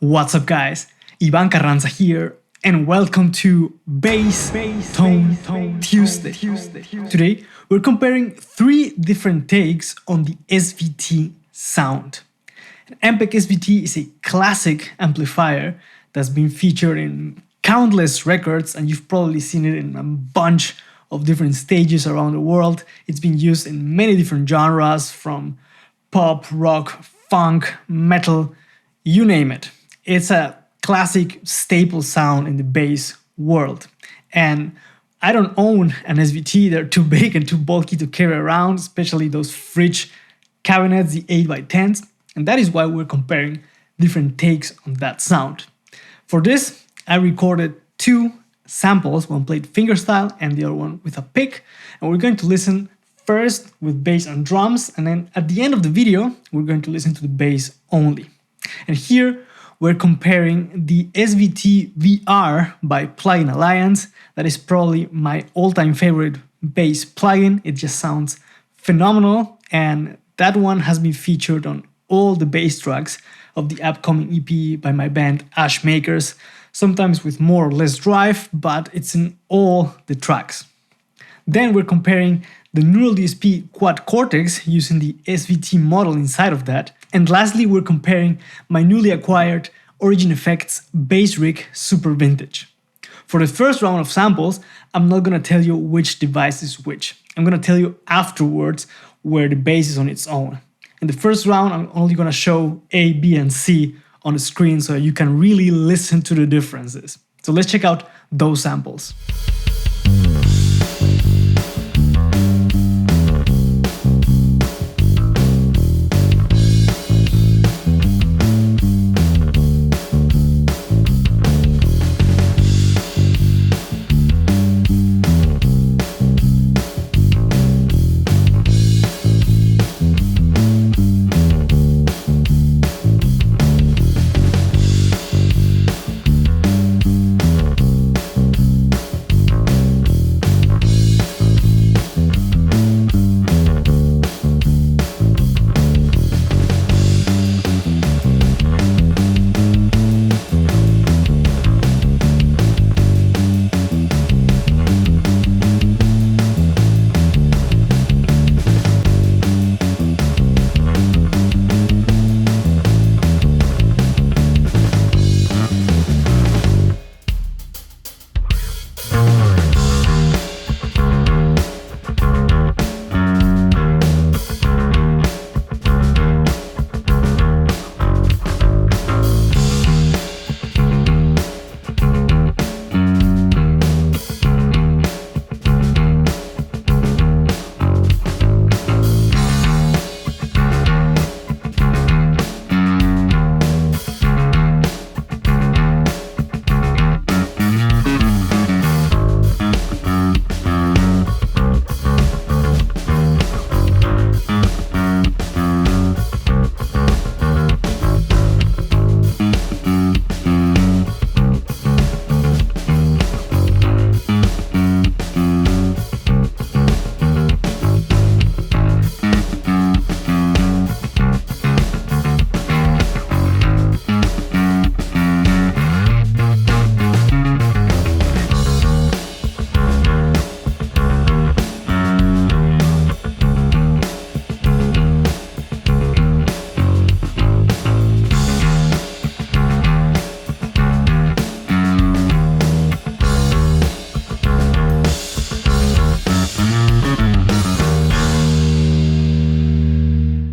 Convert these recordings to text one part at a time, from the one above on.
What's up guys, Ivan Carranza here and welcome to Bass Tone Tuesday. Today we're comparing 3 different takes on the SVT sound. An MPEG SVT is a classic amplifier that's been featured in countless records and you've probably seen it in a bunch of different stages around the world. It's been used in many different genres from pop, rock, funk, metal, you name it. It's a classic staple sound in the bass world. And I don't own an SVT, they're too big and too bulky to carry around, especially those fridge cabinets, the 8x10s. And that is why we're comparing different takes on that sound. For this, I recorded 2 samples, one played fingerstyle and the other one with a pick. And we're going to listen first with bass and drums, and then at the end of the video, we're going to listen to the bass only. And here, we're comparing the SVT-VR by Plugin Alliance. That is probably my all-time favorite bass plugin. It just sounds phenomenal, and that one has been featured on all the bass tracks of the upcoming EP by my band Ashmakers, sometimes with more or less drive, but it's in all the tracks. Then we're comparing the Neural DSP Quad Cortex using the SVT model inside of that. And lastly, we're comparing my newly acquired Origin Effects BassRig Super Vintage. For the first round of samples, I'm not going to tell you which device is which. I'm going to tell you afterwards where the bass is on its own. In the first round, I'm only going to show A, B, and C on the screen so you can really listen to the differences. So let's check out those samples.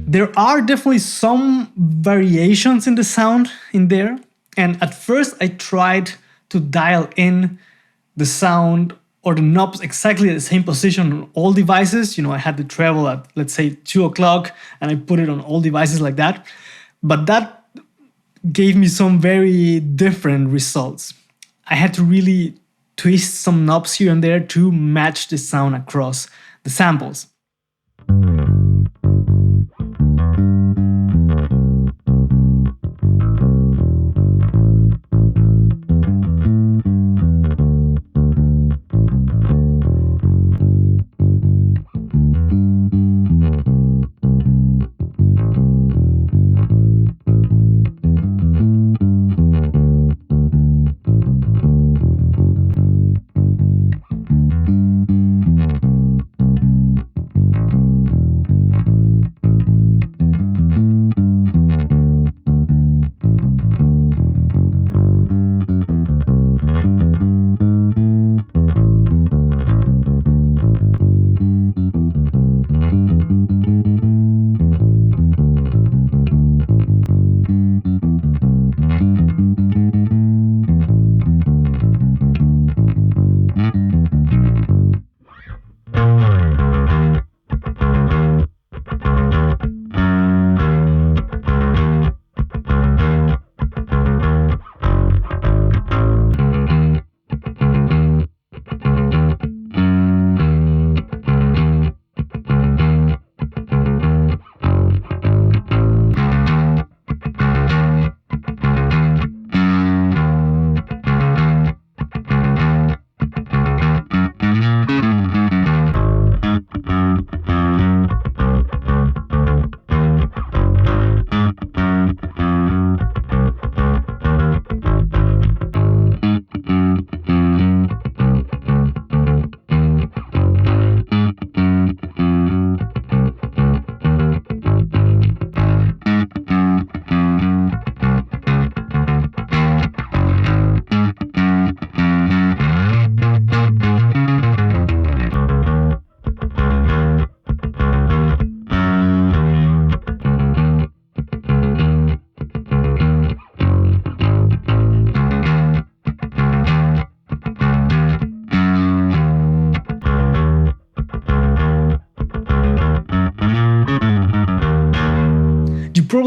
There are definitely some variations in the sound in there, and at first I tried to dial in the sound or the knobs exactly at the same position on all devices. You know, I had the treble at, let's say, 2 o'clock, and I put it on all devices like that. But that gave me some very different results. I had to really twist some knobs here and there to match the sound across the samples.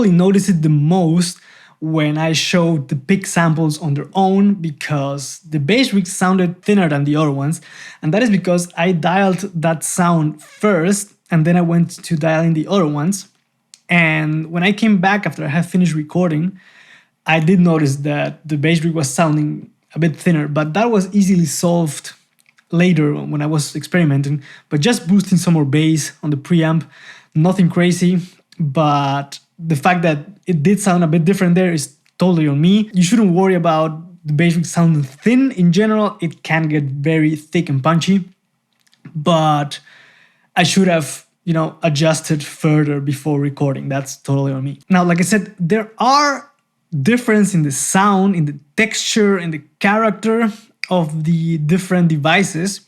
probably noticed it the most when I showed the pick samples on their own, because the BassRig sounded thinner than the other ones, and that is because I dialed that sound first and then I went to dialing the other ones. And when I came back after I had finished recording, I did notice that the BassRig was sounding a bit thinner, but that was easily solved later when I was experimenting, but just boosting some more bass on the preamp. Nothing crazy, but the fact that it did sound a bit different there is totally on me. You shouldn't worry about the BassRig sounding thin. In general, it can get very thick and punchy, but I should have, adjusted further before recording. That's totally on me. Now, like I said, there are difference in the sound, in the texture, in the character of the different devices.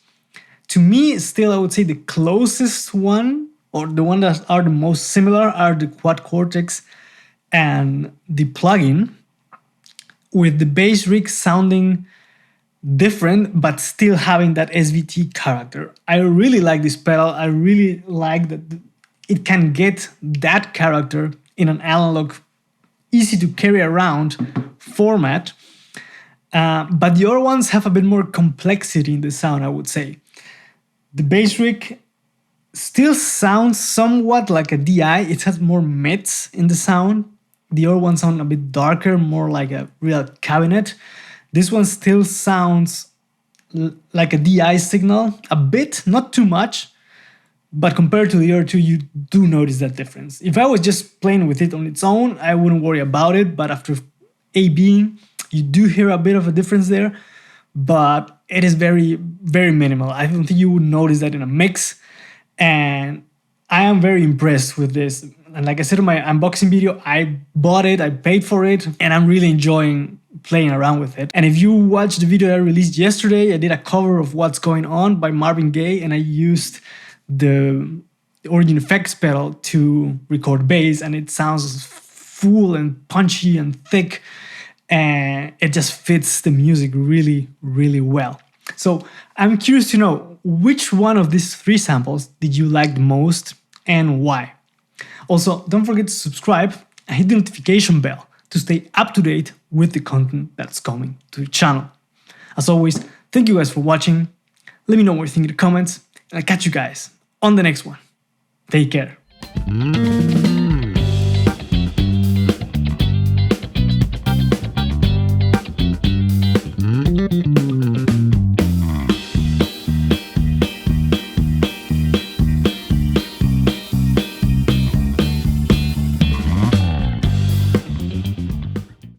To me, still, I would say the closest one, or the one that are the most similar, are the Quad Cortex and the Plugin, with the BassRig sounding different but still having that SVT character. I really like this pedal. I really like that it can get that character in an analog, easy to carry around format. But the other ones have a bit more complexity in the sound, I would say. The BassRig still sounds somewhat like a DI. It has more mids in the sound. The other ones sound a bit darker, more like a real cabinet. This one still sounds like a DI signal, a bit, not too much, but compared to the other two, you do notice that difference. If I was just playing with it on its own, I wouldn't worry about it, but after A/B, you do hear a bit of a difference there, but it is very, very minimal. I don't think you would notice that in a mix, and I am very impressed with this. And like I said in my unboxing video, I bought it, I paid for it, and I'm really enjoying playing around with it. And if you watched the video that I released yesterday, I did a cover of What's Going On by Marvin Gaye, and I used the Origin Effects pedal to record bass, and it sounds full and punchy and thick, and it just fits the music really, really well. So I'm curious to know, which one of these three samples did you like the most and why? Also, don't forget to subscribe and hit the notification bell to stay up to date with the content that's coming to the channel. As always, thank you guys for watching. Let me know what you think in the comments, and I'll catch you guys on the next one. Take care.